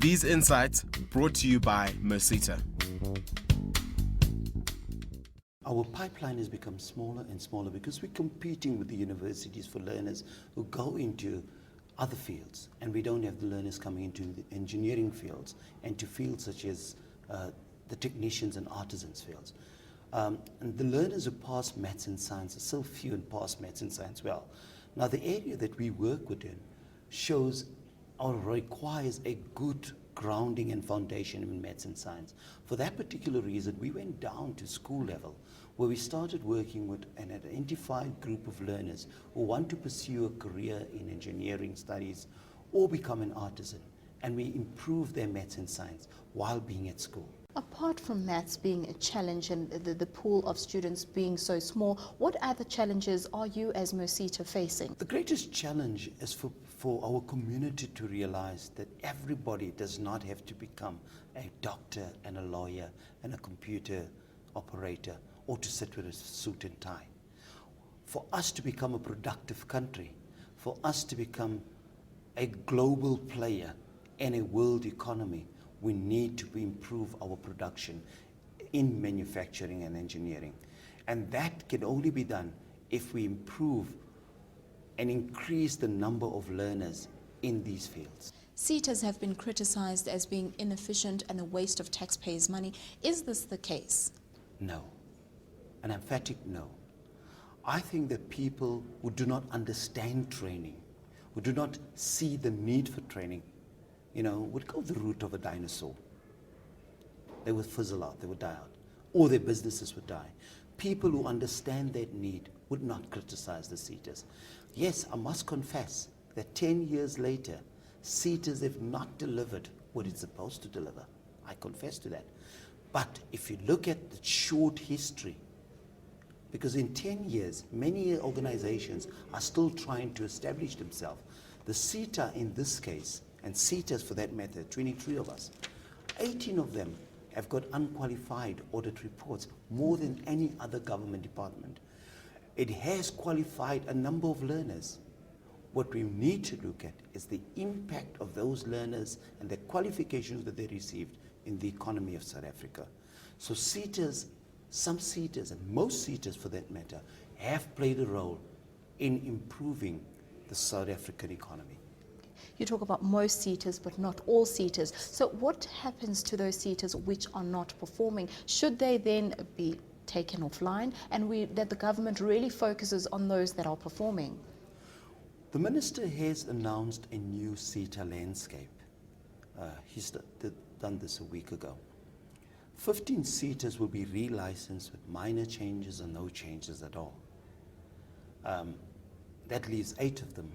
These insights brought to you by Merseta. Our pipeline has become smaller and smaller because we're competing with the universities for learners who go into other fields, and we don't have the learners coming into the engineering fields and to fields such as the technicians and artisans fields. And the learners who pass maths and science are so few and pass maths and science well. Now the area that we work within shows or requires a good grounding and foundation in maths and science. For that particular reason, we went down to school level where we started working with an identified group of learners who want to pursue a career in engineering studies or become an artisan, and we improve their maths and science while being at school. Apart from maths being a challenge and the pool of students being so small, what other challenges are you as Masutha facing? The greatest challenge is for our community to realize that everybody does not have to become a doctor and a lawyer and a computer operator or to sit with a suit and tie. For us to become a productive country, for us to become a global player in a world economy, we need to improve our production in manufacturing and engineering. And that can only be done if we improve and increase the number of learners in these fields. SETAs have been criticized as being inefficient and a waste of taxpayers' money. Is this the case? No. An emphatic no. I think that people who do not understand training, who do not see the need for training, would go the route of a dinosaur. They would fizzle out, they would die out, or their businesses would die. People who understand that need would not criticize the SETAs. Yes, I must confess that 10 years later, SETAs have not delivered what it's supposed to deliver. I confess to that. But if you look at the short history, because in 10 years, many organizations are still trying to establish themselves. The SETA in this case, and SETAs for that matter, 23 of us, 18 of them have got unqualified audit reports, more than any other government department. It has qualified a number of learners. What we need to look at is the impact of those learners and the qualifications that they received in the economy of South Africa. So SETAs, some SETAs, and most SETAs for that matter, have played a role in improving the South African economy. You talk about most SETAs, but not all SETAs. So what happens to those SETAs which are not performing? Should they then be taken offline and that the government really focuses on those that are performing? The Minister has announced a new SETA landscape. He's done this a week ago. 15 SETAs will be relicensed with minor changes or no changes at all. That leaves 8 of them.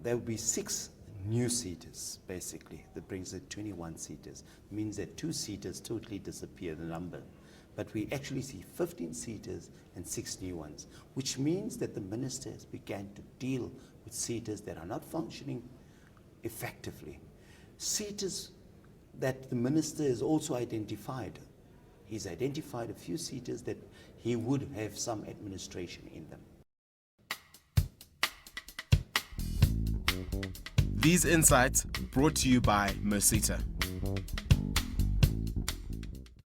There will be 6 new SETAs, basically. That brings it 21 SETAs. Means that 2 SETAs totally disappear, the number. But we actually see 15 SETAs and 6 new ones, which means that the Minister has begun to deal with SETAs that are not functioning effectively. SETAs that the Minister has also identified. He's identified a few SETAs that he would have some administration in them. These insights brought to you by Merseta.